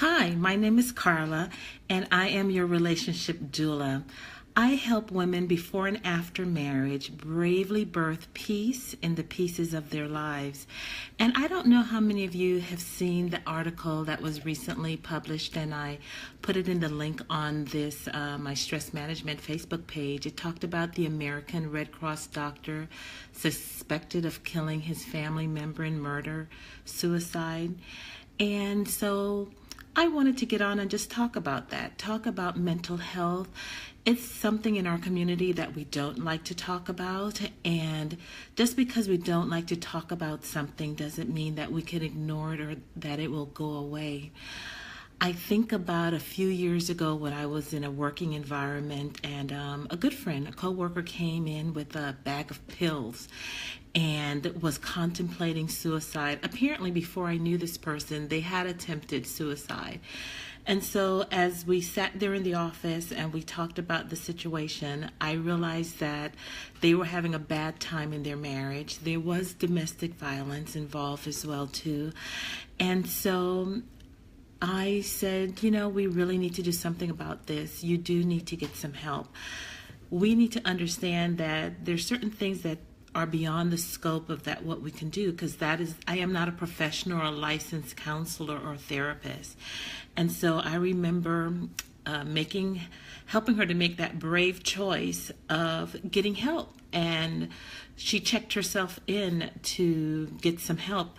Hi, my name is Carla, and I am your relationship doula. I help women before and after marriage bravely birth peace in the pieces of their lives. And I don't know how many of you have seen the article that was recently published, and I put it in the link on this, my stress management Facebook page. It talked about the American Red Cross doctor suspected of killing his family member in murder, suicide. And so I wanted to get on and just talk about that, talk about mental health. It's something in our community that we don't like to talk about, and just because we don't like to talk about something doesn't mean that we can ignore it or that it will go away. I think about a few years ago when I was in a working environment, and a good friend, a coworker, came in with a bag of pills and was contemplating suicide. Apparently, before I knew this person, they had attempted suicide. And so, as we sat there in the office and we talked about the situation, I realized that they were having a bad time in their marriage. There was domestic violence involved as well, too. And so I said, we really need to do something about this. You do need to get some help. We need to understand that there's certain things that are beyond the scope of that what we can do, because I am not a professional or a licensed counselor or therapist. And so I remember helping her to make that brave choice of getting help. And she checked herself in to get some help.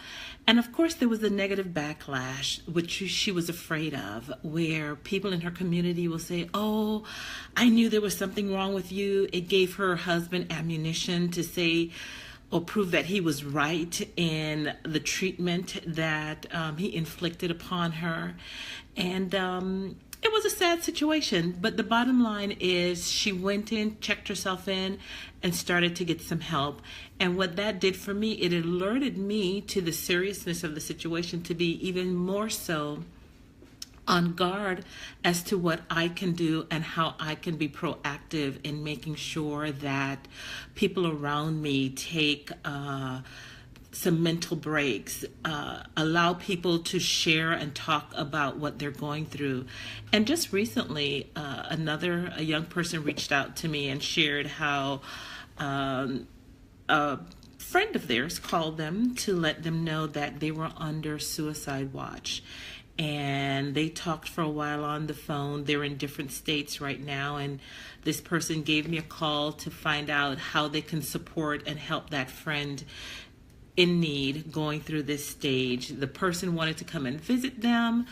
And of course, there was a negative backlash, which she was afraid of, where people in her community will say, "Oh, I knew there was something wrong with you." It gave her husband ammunition to say or prove that he was right in the treatment that he inflicted upon her. And it was a sad situation, but the bottom line is she went in, checked herself in, and started to get some help. And what that did for me, it alerted me to the seriousness of the situation, to be even more so on guard as to what I can do and how I can be proactive in making sure that people around me take some mental breaks, allow people to share and talk about what they're going through. And just recently, a young person reached out to me and shared how a friend of theirs called them to let them know that they were under suicide watch. And they talked for a while on the phone. They're in different states right now, and this person gave me a call to find out how they can support and help that friend in need going through this stage. The person wanted to come and visit them,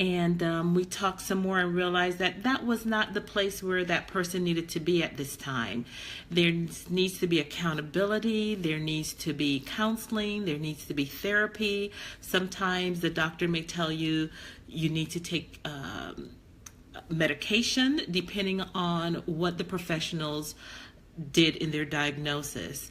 and we talked some more and realized that that was not the place where that person needed to be at this time. There needs to be accountability, there needs to be counseling, there needs to be therapy. Sometimes the doctor may tell you you need to take medication depending on what the professionals did in their diagnosis.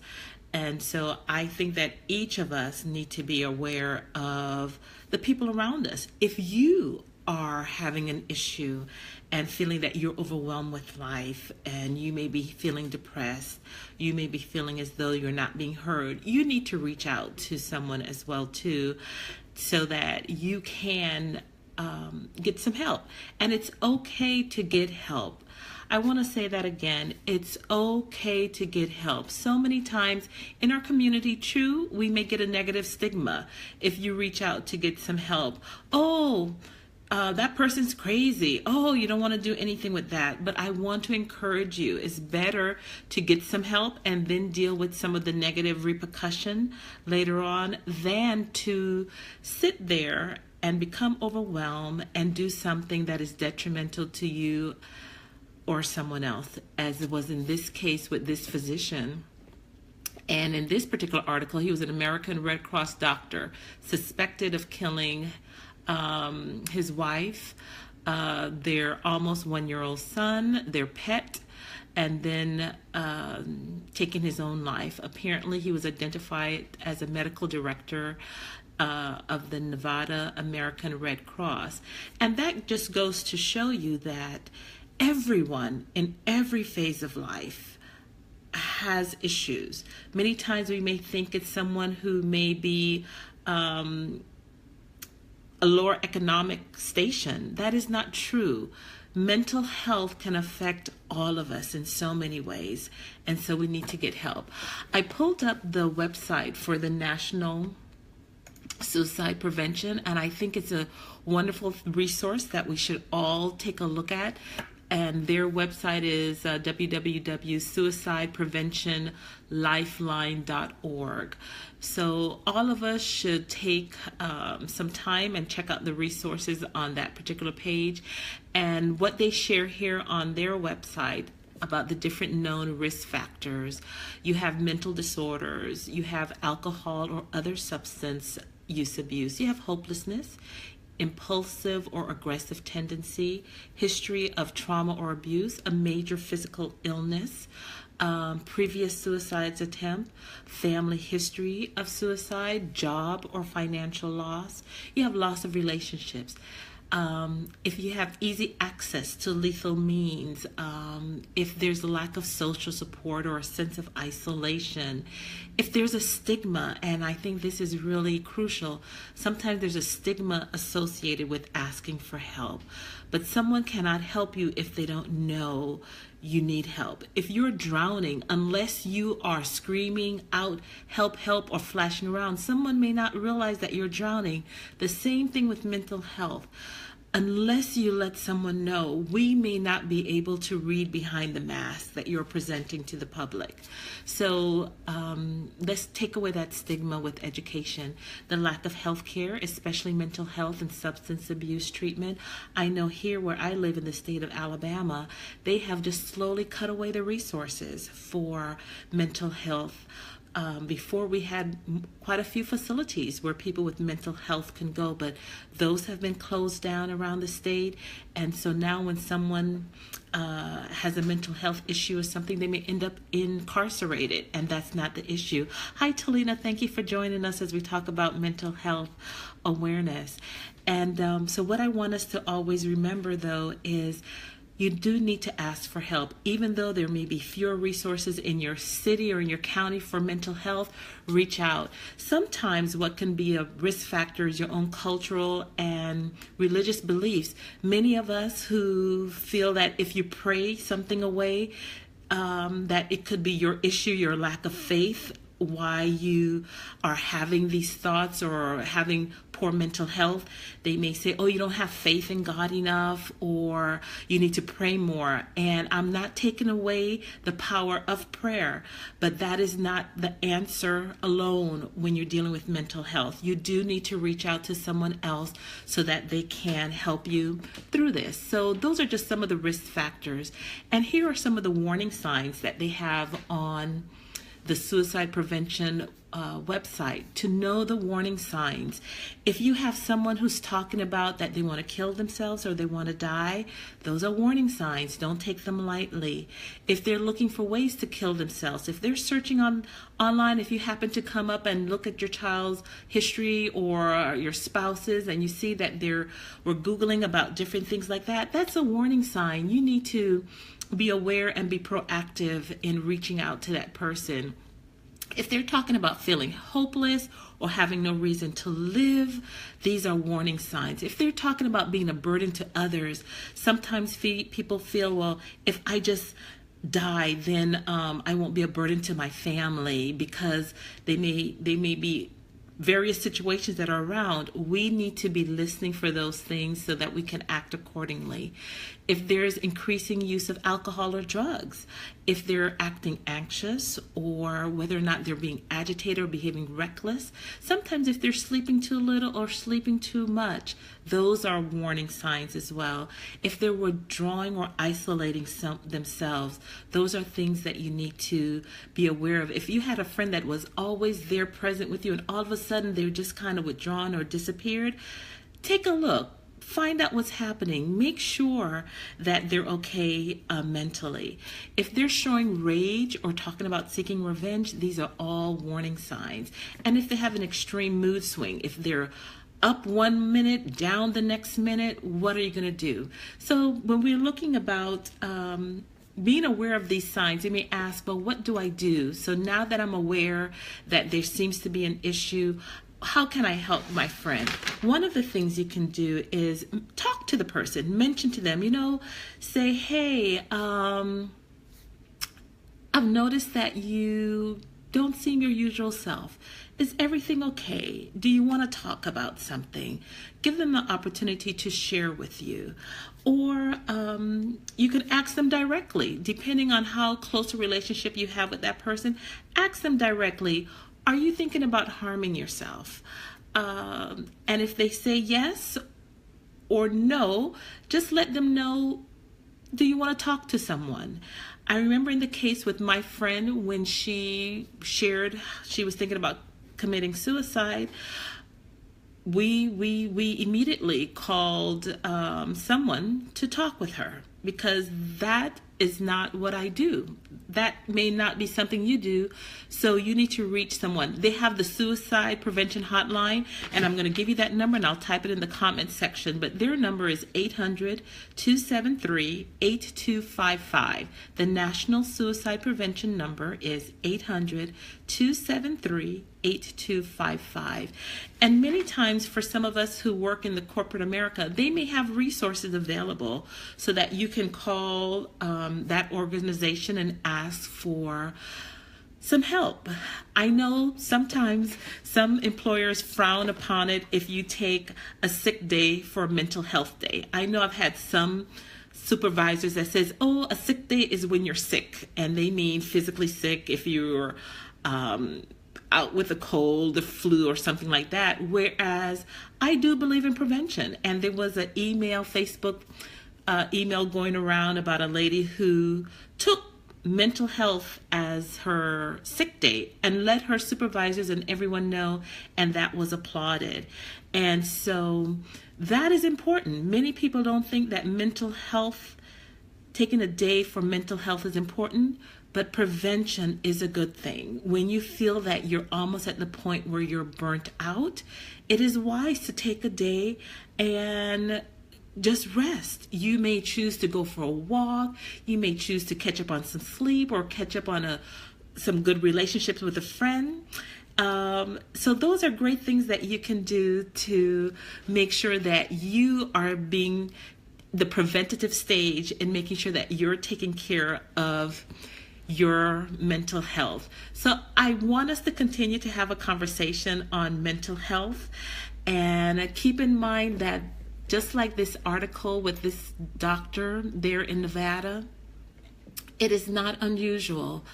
And so I think that each of us need to be aware of the people around us. If you are having an issue and feeling that you're overwhelmed with life, and you may be feeling depressed, you may be feeling as though you're not being heard, you need to reach out to someone as well too, so that you can get some help. And it's okay to get help. I want to say that again. It's okay to get help. So many times in our community, true, we may get a negative stigma if you reach out to get some help. Oh, that person's crazy. Oh, you don't want to do anything with that. But I want to encourage you. It's better to get some help and then deal with some of the negative repercussion later on than to sit there and become overwhelmed and do something that is detrimental to you or someone else, as it was in this case with this physician. And in this particular article, he was an American Red Cross doctor suspected of killing his wife, their almost 1-year-old son, their pet, and then taking his own life. Apparently, he was identified as a medical director of the Nevada American Red Cross. And that just goes to show you that everyone in every phase of life has issues. Many times we may think it's someone who may be a lower economic station. That is not true. Mental health can affect all of us in so many ways, and so we need to get help. I pulled up the website for the National Suicide Prevention, and I think it's a wonderful resource that we should all take a look at. And their website is www.suicidepreventionlifeline.org. So all of us should take some time and check out the resources on that particular page. And what they share here on their website about the different known risk factors. You have mental disorders, you have alcohol or other substance use abuse, you have hopelessness, impulsive or aggressive tendency, history of trauma or abuse, a major physical illness, previous suicide attempt, family history of suicide, job or financial loss. You have loss of relationships. If you have easy access to lethal means, if there's a lack of social support or a sense of isolation, if there's a stigma, and I think this is really crucial, sometimes there's a stigma associated with asking for help, but someone cannot help you if they don't know you need help. If you're drowning, unless you are screaming out, help, help, or flashing around, someone may not realize that you're drowning. The same thing with mental health. Unless you let someone know, we may not be able to read behind the mask that you're presenting to the public. So let's take away that stigma with education. The lack of health care, especially mental health and substance abuse treatment. I know here where I live in the state of Alabama, they have just slowly cut away the resources for mental health. Before we had quite a few facilities where people with mental health can go, but those have been closed down around the state. And so now when someone has a mental health issue or something, they may end up incarcerated, and that's not the issue. Hi, Talina. Thank you for joining us as we talk about mental health awareness. And so what I want us to always remember, though, is you do need to ask for help. Even though there may be fewer resources in your city or in your county for mental health, reach out. Sometimes what can be a risk factor is your own cultural and religious beliefs. Many of us who feel that if you pray something away, that it could be your issue, your lack of faith, why you are having these thoughts or having poor mental health. They may say, oh, you don't have faith in God enough, or you need to pray more. And I'm not taking away the power of prayer, but that is not the answer alone when you're dealing with mental health. You do need to reach out to someone else so that they can help you through this. So those are just some of the risk factors. And here are some of the warning signs that they have on the suicide prevention website to know the warning signs. If you have someone who's talking about that they want to kill themselves or they want to die, those are warning signs. Don't take them lightly. If they're looking for ways to kill themselves, if they're searching online, if you happen to come up and look at your child's history or your spouse's and you see that we're Googling about different things like that, that's a warning sign. You need to be aware and be proactive in reaching out to that person. If they're talking about feeling hopeless or having no reason to live, these are warning signs. If they're talking about being a burden to others, sometimes people feel, well, if I just die, then I won't be a burden to my family, because they may be various situations that are around. We need to be listening for those things so that we can act accordingly. If there's increasing use of alcohol or drugs, if they're acting anxious, or whether or not they're being agitated or behaving reckless, sometimes if they're sleeping too little or sleeping too much, those are warning signs as well. If they're withdrawing or isolating themselves, those are things that you need to be aware of. If you had a friend that was always there present with you and all of a sudden they're just kind of withdrawn or disappeared, take a look. Find out what's happening. Make sure that they're okay mentally. If they're showing rage or talking about seeking revenge, these are all warning signs. And if they have an extreme mood swing, if they're up 1 minute, down the next minute, what are you going to do? So when we're looking about being aware of these signs, you may ask, well, what do I do? So now that I'm aware that there seems to be an issue, how can I help my friend? One of the things you can do is talk to the person, mention to them, say, hey, I've noticed that you don't seem your usual self. Is everything okay? Do you want to talk about something? Give them the opportunity to share with you. Or you can ask them directly, depending on how close a relationship you have with that person. Ask them directly, are you thinking about harming yourself? And if they say yes or no, just let them know, do you want to talk to someone? I remember in the case with my friend when she shared she was thinking about committing suicide, we immediately called someone to talk with her, because that is not what I do. That may not be something you do, so you need to reach someone. They have the suicide prevention hotline, and I'm going to give you that number, and I'll type it in the comments section, but their number is 800-273-8255. The National Suicide Prevention number is 800-273-8255. And many times for some of us who work in the corporate America, they may have resources available so that you can call that organization and ask for some help. I know sometimes some employers frown upon it if you take a sick day for mental health day. I know I've had some supervisors that says, oh, a sick day is when you're sick, and they mean physically sick if you're out with a cold, the flu, or something like that. Whereas I do believe in prevention. And there was an Facebook email going around about a lady who took mental health as her sick day and let her supervisors and everyone know, and that was applauded. And so that is important. Many people don't think that mental health, taking a day for mental health is important, but prevention is a good thing. When you feel that you're almost at the point where you're burnt out, it is wise to take a day and just rest. You may choose to go for a walk. You may choose to catch up on some sleep or catch up on some good relationships with a friend. So those are great things that you can do to make sure that you are being the preventative stage in making sure that you're taking care of your mental health. So I want us to continue to have a conversation on mental health, and keep in mind that just like this article with this doctor there in Nevada, it is not unusual,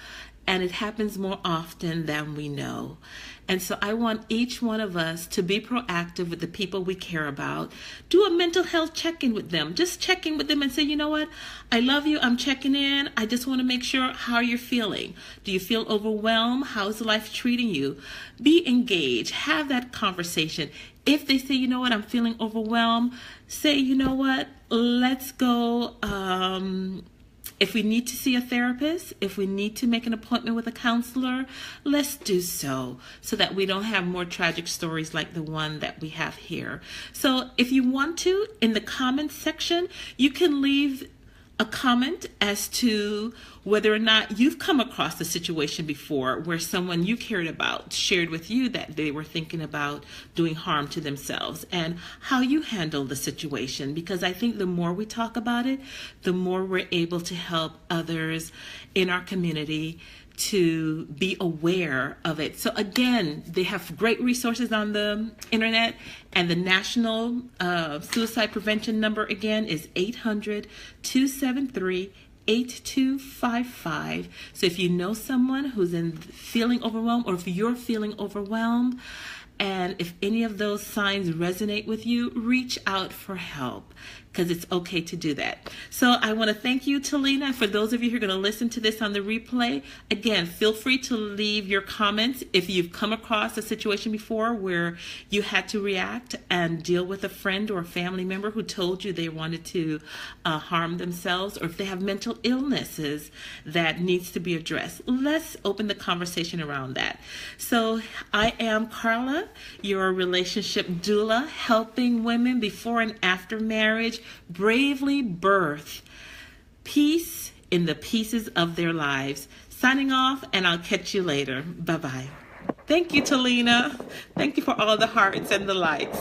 and it happens more often than we know. And so I want each one of us to be proactive with the people we care about. Do a mental health check-in with them. Just check in with them and say, you know what? I love you. I'm checking in. I just want to make sure how you're feeling. Do you feel overwhelmed? How's life treating you? Be engaged. Have that conversation. If they say, you know what, I'm feeling overwhelmed, say, you know what, let's go. If we need to see a therapist, if we need to make an appointment with a counselor, let's do so that we don't have more tragic stories like the one that we have here. So if you want to, in the comments section, you can leave a comment as to whether or not you've come across a situation before where someone you cared about shared with you that they were thinking about doing harm to themselves, and how you handle the situation. Because I think the more we talk about it, the more we're able to help others in our community to be aware of it. So again, they have great resources on the internet, and the National Suicide Prevention number again is 800-273-8255. So if you know someone who's feeling overwhelmed, or if you're feeling overwhelmed, and if any of those signs resonate with you, reach out for help, because it's okay to do that. So I want to thank you, Talina. For those of you who are going to listen to this on the replay, again, feel free to leave your comments if you've come across a situation before where you had to react and deal with a friend or a family member who told you they wanted to harm themselves, or if they have mental illnesses that needs to be addressed. Let's open the conversation around that. So I am Carla, your relationship doula, helping women before and after marriage bravely birth peace in the pieces of their lives. Signing off, and I'll catch you later. Bye-bye. Thank you, Talina. Thank you for all the hearts and the likes.